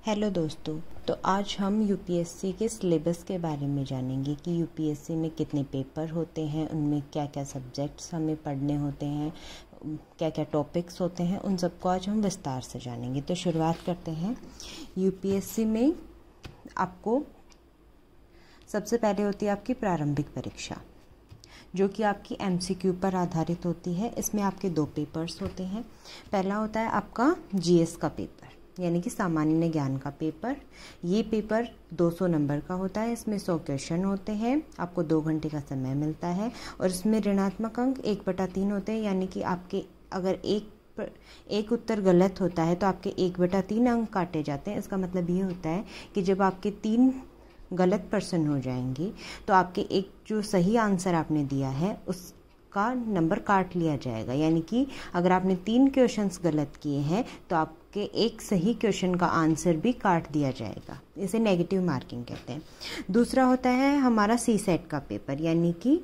Hello दोस्तों। तो आज हम यूपीएससी के सिलेबस के बारे में जानेंगे कि यूपीएससी में कितने पेपर होते हैं, उनमें क्या क्या सब्जेक्ट्स हमें पढ़ने होते हैं, क्या क्या टॉपिक्स होते हैं, उन सबको आज हम विस्तार से जानेंगे। तो शुरुआत करते हैं। यूपीएससी में आपको सबसे पहले होती है आपकी प्रारंभिक परीक्षा, जो कि आपकी एमसीक्यू पर आधारित होती है। इसमें आपके 2 पेपर्स होते हैं। पहला होता है आपका जीएस का पेपर, यानी कि सामान्य ज्ञान का पेपर। ये पेपर 200 नंबर का होता है। इसमें 100 क्वेश्चन होते हैं। आपको 2 घंटे का समय मिलता है और इसमें ऋणात्मक अंक 1/3 होते हैं, यानी कि आपके अगर एक उत्तर गलत होता है तो आपके 1/3 अंक काटे जाते हैं। इसका मतलब ये होता है कि जब आपके 3 गलत प्रश्न हो जाएंगे तो आपके एक जो सही आंसर आपने दिया है उसका नंबर काट लिया जाएगा। यानी कि अगर आपने 3 क्वेश्चंस गलत किए हैं तो आपके एक सही क्वेश्चन का आंसर भी काट दिया जाएगा। इसे नेगेटिव मार्किंग कहते हैं। दूसरा होता है हमारा सीसेट का पेपर, यानी कि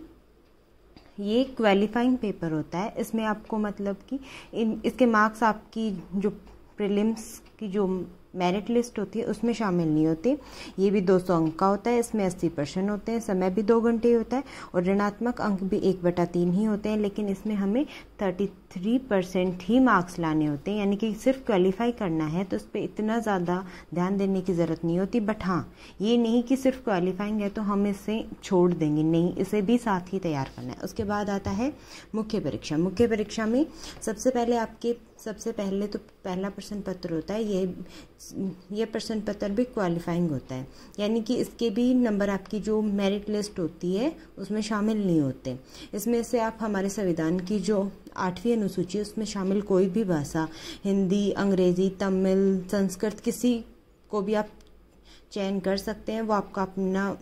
ये क्वालिफाइंग पेपर होता है। इसमें आपको मतलब कि इसके मार्क्स आपकी जो प्रीलिम्स की जो मेरिट लिस्ट होती है उसमें शामिल नहीं होते। ये भी 200 अंक का होता है। इसमें 80% होते हैं। समय भी 2 घंटे होता है और ऋणात्मक अंक भी 1/3 ही होते हैं। लेकिन इसमें हमें 33% ही मार्क्स लाने होते हैं, यानी कि सिर्फ क्वालिफाई करना है तो उस पर इतना ज़्यादा ध्यान देने की ज़रूरत नहीं होती। बट हाँ, ये नहीं कि सिर्फ क्वालिफाइंग है तो हम इसे छोड़ देंगे, नहीं, इसे भी साथ ही तैयार करना है। उसके बाद आता है मुख्य परीक्षा। मुख्य परीक्षा में सबसे पहले तो पहला प्रश्न पत्र होता है। ये प्रश्न पत्र भी क्वालिफाइंग होता है, यानी कि इसके भी नंबर आपकी जो मेरिट लिस्ट होती है उसमें शामिल नहीं होते। इसमें से आप हमारे संविधान की जो 8वीं अनुसूची है उसमें शामिल कोई भी भाषा, हिंदी, अंग्रेजी, तमिल, संस्कृत, किसी को भी आप चयन कर सकते हैं। वो आपका अपना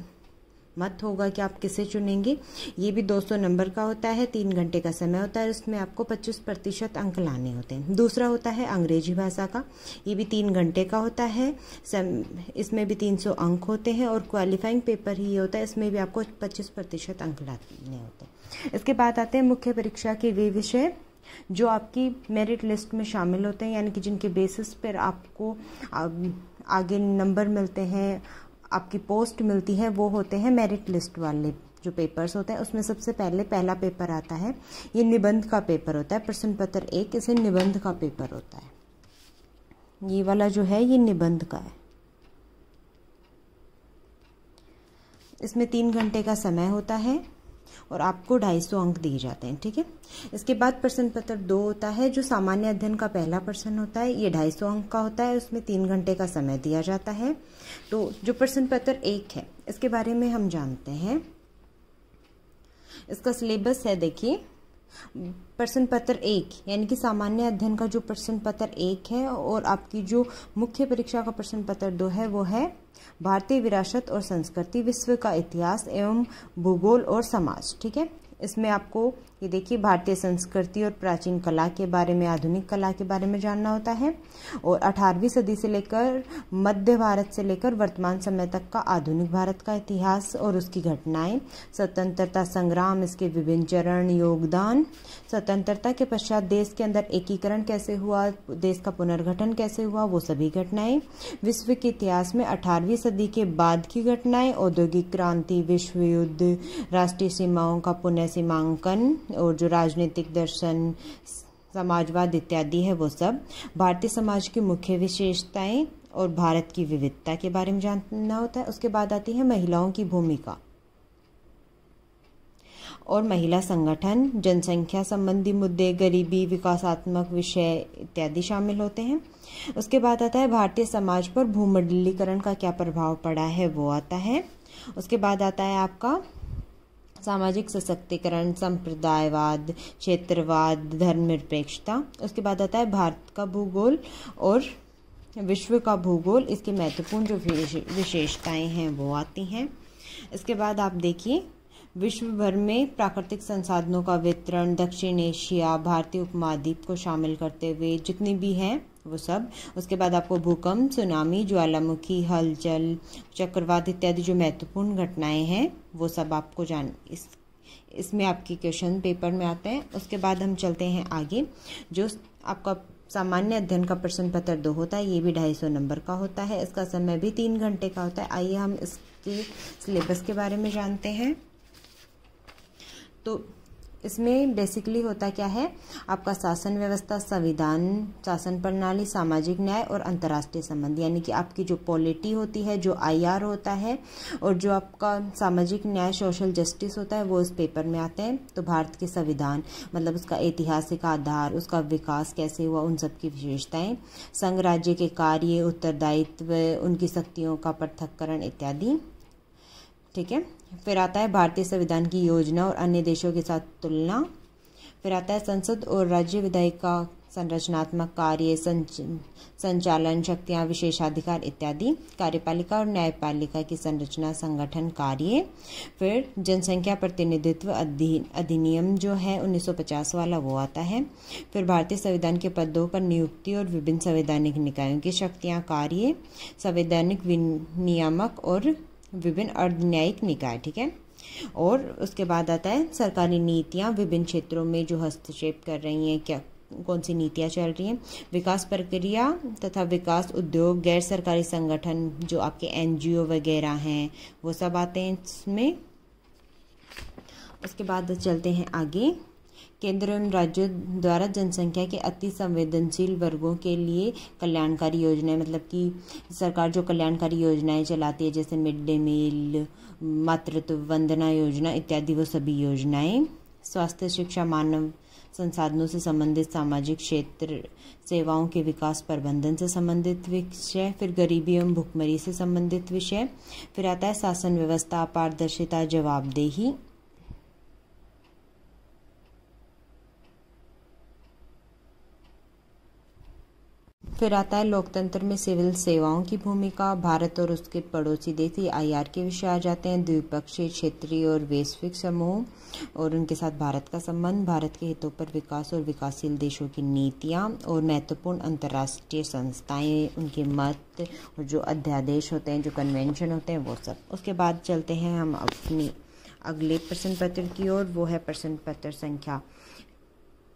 मत होगा कि आप किसे चुनेंगे। ये भी 200 नंबर का होता है। 3 घंटे का समय होता है। उसमें आपको 25% अंक लाने होते हैं। दूसरा होता है अंग्रेजी भाषा का। ये भी 3 घंटे का होता है। इसमें भी 300 अंक होते हैं और क्वालिफाइंग पेपर ही होता है। इसमें भी आपको 25% अंक लाने होते हैं। इसके बाद आते हैं मुख्य परीक्षा के वे विषय जो आपकी मेरिट लिस्ट में शामिल होते हैं, यानी कि जिनके बेसिस पर आपको आगे नंबर मिलते हैं, आपकी पोस्ट मिलती है, वो होते हैं मेरिट लिस्ट वाले जो पेपर्स होते हैं। उसमें सबसे पहला पेपर आता है, ये निबंध का पेपर होता है। प्रश्न पत्र 1 इसे निबंध का पेपर होता है। ये वाला जो है ये निबंध का है। इसमें 3 घंटे का समय होता है और आपको 250 अंक दिए जाते हैं। ठीक है। इसके बाद प्रश्न पत्र 2 होता है जो सामान्य अध्ययन का पहला प्रश्न होता है। ये 250 अंक का होता है। उसमें 3 घंटे का समय दिया जाता है। तो जो प्रश्न पत्र 1 है इसके बारे में हम जानते हैं। इसका सिलेबस है, देखिए, प्रश्न पत्र 1 यानी कि सामान्य अध्ययन का जो प्रश्न पत्र 1 है और आपकी जो मुख्य परीक्षा का प्रश्न पत्र 2 है वो है भारतीय विरासत और संस्कृति, विश्व का इतिहास एवं भूगोल और समाज। ठीक है। इसमें आपको ये देखिए भारतीय संस्कृति और प्राचीन कला के बारे में, आधुनिक कला के बारे में जानना होता है और 18वीं सदी से लेकर मध्य भारत से लेकर वर्तमान समय तक का आधुनिक भारत का इतिहास और उसकी घटनाएं, स्वतंत्रता संग्राम, इसके विभिन्न चरण, योगदान, स्वतंत्रता के पश्चात देश के अंदर एकीकरण कैसे हुआ, देश का पुनर्गठन कैसे हुआ, वो सभी घटनाएं, विश्व के इतिहास में 18वीं सदी के बाद की घटनाएं, औद्योगिक क्रांति, विश्व युद्ध, राष्ट्रीय सीमाओं का पुनः सीमांकन और जो राजनीतिक दर्शन, समाजवाद इत्यादि है वो सब, भारतीय समाज की मुख्य विशेषताएं और भारत की विविधता के बारे में जानना होता है। उसके बाद आती है महिलाओं की भूमिका और महिला संगठन, जनसंख्या संबंधी मुद्दे, गरीबी, विकासात्मक विषय इत्यादि शामिल होते हैं। उसके बाद आता है भारतीय समाज पर भूमंडलीकरण का क्या प्रभाव पड़ा है, वो आता है। उसके बाद आता है आपका सामाजिक सशक्तिकरण, संप्रदायवाद, क्षेत्रवाद, धर्मनिरपेक्षता। उसके बाद आता है भारत का भूगोल और विश्व का भूगोल, इसकी महत्वपूर्ण जो विशेषताएं हैं वो आती हैं। इसके बाद आप देखिए विश्व भर में प्राकृतिक संसाधनों का वितरण, दक्षिण एशिया, भारतीय उपमहाद्वीप को शामिल करते हुए जितनी भी हैं वो सब। उसके बाद आपको भूकंप, सुनामी, ज्वालामुखी, हलचल, चक्रवात इत्यादि जो महत्वपूर्ण घटनाएं हैं वो सब आपको इसमें आपके क्वेश्चन पेपर में आते हैं। उसके बाद हम चलते हैं आगे, जो आपका सामान्य अध्ययन का प्रश्न पत्र 2 होता है, ये भी 250 नंबर का होता है। इसका समय भी 3 घंटे का होता है। आइए हम इसके सिलेबस के बारे में जानते हैं। तो इसमें बेसिकली होता क्या है, आपका शासन व्यवस्था, संविधान, शासन प्रणाली, सामाजिक न्याय और अंतर्राष्ट्रीय संबंध, यानी कि आपकी जो पॉलिटी होती है, जो IR होता है, और जो आपका सामाजिक न्याय, सोशल जस्टिस होता है, वो इस पेपर में आते हैं। तो भारत के संविधान मतलब उसका ऐतिहासिक आधार, उसका विकास कैसे हुआ, उन सब की विशेषताएं, संघ राज्य के कार्य, उत्तरदायित्व, उनकी शक्तियों का पृथक्करण इत्यादि। ठीक है। फिर आता है भारतीय संविधान की योजना और अन्य देशों के साथ तुलना। फिर आता है संसद और राज्य विधायिका, संरचनात्मक कार्य, संचालन शक्तियां, विशेषाधिकार इत्यादि। कार्यपालिका और न्यायपालिका की संरचना, संगठन, कार्य। फिर जनसंख्या प्रतिनिधित्व अधिनियम जो है 1950 वाला, वो आता है। फिर भारतीय संविधान के पदों पर नियुक्ति और विभिन्न संवैधानिक निकायों की शक्तियां, कार्य, संवैधानिक विनियामक और विभिन्न अर्धन्यायिक निकाय। ठीक है। और उसके बाद आता है सरकारी नीतियां, विभिन्न क्षेत्रों में जो हस्तक्षेप कर रही हैं, क्या कौन सी नीतियां चल रही हैं, विकास प्रक्रिया तथा विकास उद्योग, गैर सरकारी संगठन जो आपके NGO वगैरह हैं, वो सब आते हैं इसमें। उसके बाद चलते हैं आगे। केंद्र एवं राज्यों द्वारा जनसंख्या के अति संवेदनशील वर्गों के लिए कल्याणकारी योजनाएं, मतलब कि सरकार जो कल्याणकारी योजनाएं चलाती है, जैसे मिड डे मील, मातृत्व वंदना योजना इत्यादि, वो सभी योजनाएं। स्वास्थ्य, शिक्षा, मानव संसाधनों से संबंधित सामाजिक क्षेत्र सेवाओं के विकास प्रबंधन से संबंधित विषय। फिर गरीबी एवं भुखमरी से संबंधित विषय। फिर आता है शासन व्यवस्था, पारदर्शिता, जवाबदेही। फिर आता है लोकतंत्र में सिविल सेवाओं की भूमिका, भारत और उसके पड़ोसी देश, ये IR के विषय आ जाते हैं। द्विपक्षीय, क्षेत्रीय और वैश्विक समूह और उनके साथ भारत का संबंध, भारत के हितों पर विकास और विकासशील देशों की नीतियां और महत्वपूर्ण अंतर्राष्ट्रीय संस्थाएं, उनके मत और जो अध्यादेश होते हैं, जो कन्वेंशन होते हैं, वो सब। उसके बाद चलते हैं हम अपनी अगले प्रश्न पत्र की ओर, वो है प्रश्न पत्र संख्या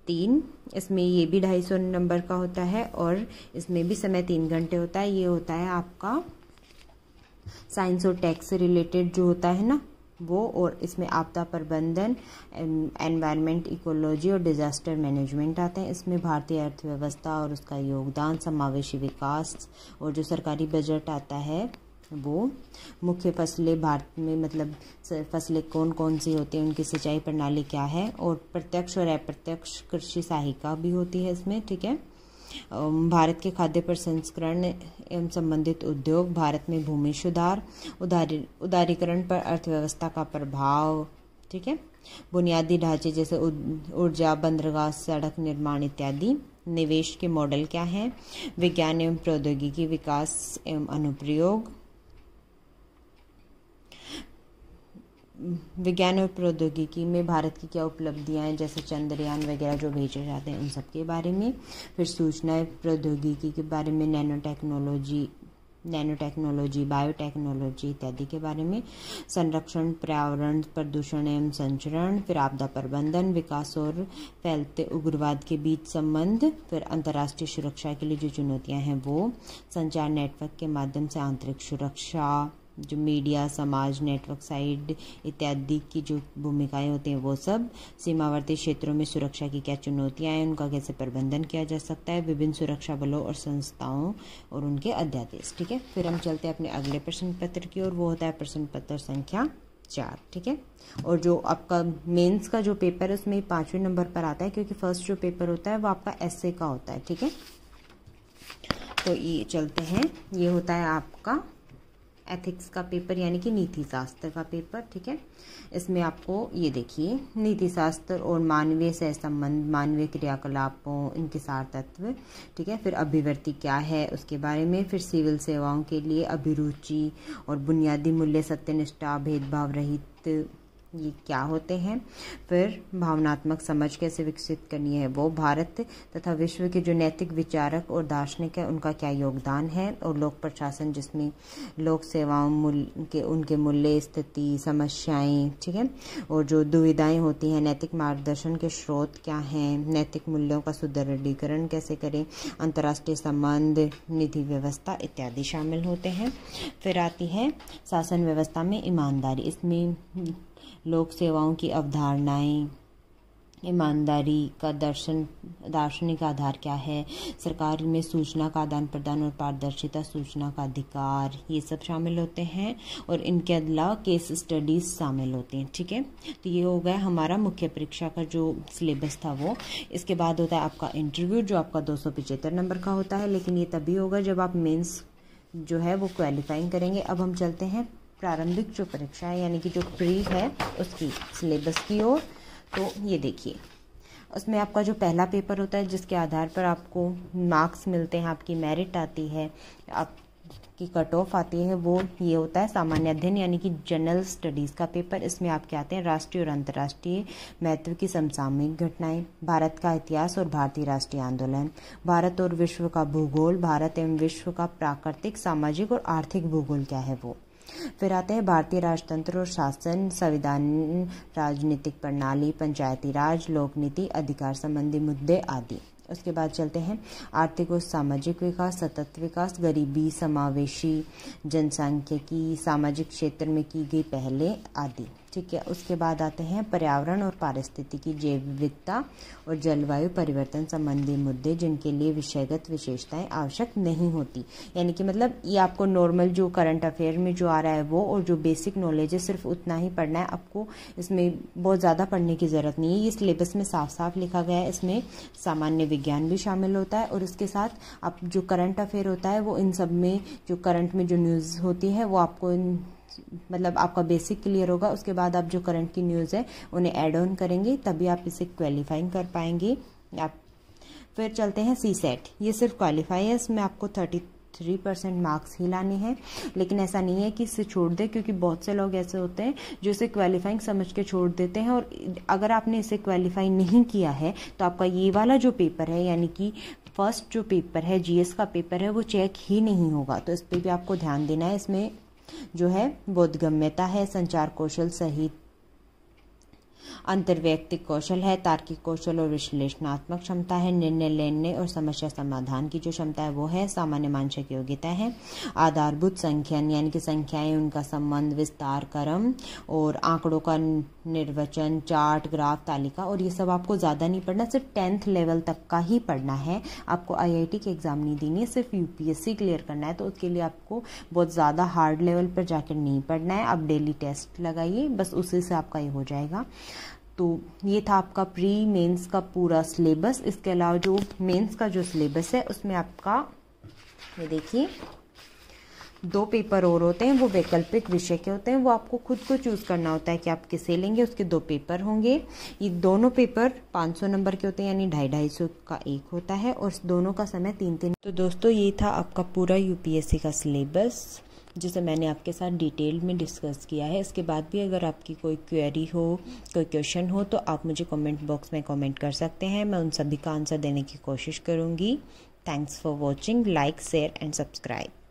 3। इसमें ये भी 250 नंबर का होता है और इसमें भी समय 3 घंटे होता है। ये होता है आपका साइंस और टैक्स से रिलेटेड जो होता है ना वो, और इसमें आपदा प्रबंधन, एनवायरनमेंट, इकोलॉजी और डिजास्टर मैनेजमेंट आते हैं। इसमें भारतीय अर्थव्यवस्था और उसका योगदान, समावेशी विकास और जो सरकारी बजट आता है वो, मुख्य फसलें भारत में, मतलब फसलें कौन कौन सी होती हैं, उनकी सिंचाई प्रणाली क्या है, और प्रत्यक्ष और अप्रत्यक्ष कृषि सहायता भी होती है इसमें। ठीक है। भारत के खाद्य प्रसंस्करण एवं संबंधित उद्योग, भारत में भूमि सुधार, उदारीकरण पर अर्थव्यवस्था का प्रभाव। ठीक है। बुनियादी ढांचे जैसे ऊर्जा, बंदरगाह, सड़क निर्माण इत्यादि। निवेश के मॉडल क्या हैं, विज्ञान एवं प्रौद्योगिकी विकास एवं अनुप्रयोग, विज्ञान और प्रौद्योगिकी में भारत की क्या उपलब्धियां हैं, जैसे चंद्रयान वगैरह जो भेजे जाते हैं, उन सब के बारे में। फिर सूचना प्रौद्योगिकी के बारे में, नैनो टेक्नोलॉजी, बायोटेक्नोलॉजी इत्यादि के बारे में। संरक्षण, पर्यावरण, प्रदूषण एवं संचरण। फिर आपदा प्रबंधन, विकास और फैलते उग्रवाद के बीच संबंध। फिर अंतर्राष्ट्रीय सुरक्षा के लिए जो चुनौतियां हैं वो, संचार नेटवर्क के माध्यम से आंतरिक सुरक्षा, जो मीडिया, समाज, नेटवर्क साइड इत्यादि की जो भूमिकाएं होती हैं वो सब। सीमावर्ती क्षेत्रों में सुरक्षा की क्या चुनौतियां हैं, उनका कैसे प्रबंधन किया जा सकता है, विभिन्न सुरक्षा बलों और संस्थाओं और उनके अध्यादेश। ठीक है। फिर हम चलते हैं अपने अगले प्रश्न पत्र की ओर, वो होता है प्रश्न पत्र संख्या 4। ठीक है। और जो आपका मेंस का जो पेपर है उसमें 5वें नंबर पर आता है, क्योंकि फर्स्ट जो पेपर होता है वो आपका एस्से का होता है। ठीक है। तो ये चलते हैं, ये होता है आपका एथिक्स का पेपर, यानी कि नीति शास्त्र का पेपर। ठीक है। इसमें आपको ये देखिए, नीति शास्त्र और मानवीय सहसंबंध, मानवीय क्रियाकलापों, इनके सार तत्व। ठीक है। फिर अभिव्यक्ति क्या है उसके बारे में। फिर सिविल सेवाओं के लिए अभिरुचि और बुनियादी मूल्य, सत्यनिष्ठा, भेदभाव रहित ये क्या होते हैं। फिर भावनात्मक समझ कैसे विकसित करनी है वो, भारत तथा विश्व के जो नैतिक विचारक और दार्शनिक है उनका क्या योगदान है, और लोक प्रशासन जिसमें लोक सेवाओं के उनके मूल्य, स्थिति, समस्याएं, ठीक है, और जो दुविधाएं होती हैं, नैतिक मार्गदर्शन के स्रोत क्या हैं, नैतिक मूल्यों का सुदृढ़ीकरण कैसे करें, अंतर्राष्ट्रीय संबंध, निधि व्यवस्था इत्यादि शामिल होते हैं। फिर आती है शासन व्यवस्था में ईमानदारी। इसमें लोक सेवाओं की अवधारणाएं, ईमानदारी का दार्शनिक आधार क्या है, सरकार में सूचना का आदान प्रदान और पारदर्शिता, सूचना का अधिकार, ये सब शामिल होते हैं। और इनके अलावा केस स्टडीज शामिल होती हैं, ठीक है। तो ये हो गया हमारा मुख्य परीक्षा का जो सिलेबस था वो। इसके बाद होता है आपका इंटरव्यू, जो आपका 275 नंबर का होता है, लेकिन ये तभी होगा जब आप मेंस जो है वो क्वालिफाइंग करेंगे। अब हम चलते हैं प्रारंभिक जो परीक्षा है यानी कि जो प्री है उसकी सिलेबस की ओर। तो ये देखिए, उसमें आपका जो पहला पेपर होता है जिसके आधार पर आपको मार्क्स मिलते हैं, आपकी मेरिट आती है, आपकी कट ऑफ आती है, वो ये होता है सामान्य अध्ययन यानी कि जनरल स्टडीज़ का पेपर। इसमें आपके आते हैं राष्ट्रीय और अंतर्राष्ट्रीय महत्व की समसामयिक घटनाएं, भारत का इतिहास और भारतीय राष्ट्रीय आंदोलन, भारत और विश्व का भूगोल, भारत एवं विश्व का प्राकृतिक, सामाजिक और आर्थिक भूगोल क्या है वो। फिर आते हैं भारतीय राजतंत्र और शासन, संविधान, राजनीतिक प्रणाली, पंचायती राज, लोक नीति, अधिकार संबंधी मुद्दे आदि। उसके बाद चलते हैं आर्थिक और सामाजिक विकास, सतत विकास, गरीबी, समावेशी जनसांख्यिकी, सामाजिक क्षेत्र में की गई पहले आदि, ठीक है। उसके बाद आते हैं पर्यावरण और पारिस्थितिकी, जैव विविधता और जलवायु परिवर्तन संबंधी मुद्दे जिनके लिए विषयगत विशेषताएं आवश्यक नहीं होती। यानी कि मतलब ये आपको नॉर्मल जो करंट अफेयर में जो आ रहा है वो, और जो बेसिक नॉलेज है सिर्फ उतना ही पढ़ना है आपको, इसमें बहुत ज़्यादा पढ़ने की ज़रूरत नहीं है। ये सिलेबस में साफ साफ लिखा गया है। इसमें सामान्य विज्ञान भी शामिल होता है, और इसके साथ आप जो करंट अफेयर होता है वो इन सब में जो करंट में जो न्यूज़ होती है वो आपको मतलब आपका बेसिक क्लियर होगा। उसके बाद आप जो करंट की न्यूज़ है उन्हें ऐड ऑन करेंगे तभी आप इसे क्वालिफाइंग कर पाएंगे आप। फिर चलते हैं सी सेट। ये सिर्फ क्वालिफाई है, इसमें आपको 33% मार्क्स ही लाने हैं, लेकिन ऐसा नहीं है कि इसे छोड़ दें, क्योंकि बहुत से लोग ऐसे होते हैं जो इसे क्वालिफाइंग समझ के छोड़ देते हैं। और अगर आपने इसे क्वालिफाई नहीं किया है तो आपका ये वाला जो पेपर है यानी कि फर्स्ट जो पेपर है जीएस का पेपर है वो चेक ही नहीं होगा। तो इस पर भी आपको ध्यान देना है। इसमें जो है बोधगम्यता है, संचार कौशल सहित अंतर्वैयक्तिक कौशल है, तार्किक कौशल और विश्लेषणात्मक क्षमता है, निर्णय लेने और समस्या समाधान की जो क्षमता है वो है, सामान्य मानसिक योग्यता है, आधारभूत संख्यान यानी कि संख्याएं, उनका संबंध, विस्तार, क्रम और आंकड़ों का निर्वचन, चार्ट, ग्राफ, तालिका। और ये सब आपको ज़्यादा नहीं पढ़ना, सिर्फ 10th लेवल तक का ही पढ़ना है। आपको IIT की एग्ज़ाम नहीं देनी है, सिर्फ UPSC क्लियर करना है। तो उसके लिए आपको बहुत ज़्यादा हार्ड लेवल पर जाकर नहीं पढ़ना है। आप डेली टेस्ट लगाइए, बस उसी से आपका ये हो जाएगा। तो ये था आपका प्री मेंस का पूरा सिलेबस। इसके अलावा जो मेंस का जो सिलेबस है उसमें आपका ये देखिए 2 पेपर और होते हैं, वो वैकल्पिक विषय के होते हैं, वो आपको खुद को चूज़ करना होता है कि आप किसे लेंगे। उसके 2 पेपर होंगे। ये दोनों पेपर 500 नंबर के होते हैं यानी 250-250 का एक होता है, और दोनों का समय 3-3। तो दोस्तों ये था आपका पूरा UPSC का सिलेबस जिसे मैंने आपके साथ डिटेल में डिस्कस किया है। इसके बाद भी अगर आपकी कोई क्वेरी हो, कोई क्वेश्चन हो तो आप मुझे कमेंट बॉक्स में कमेंट कर सकते हैं। मैं उन सभी का आंसर देने की कोशिश करूँगी। Thanks for watching. Like, share and subscribe.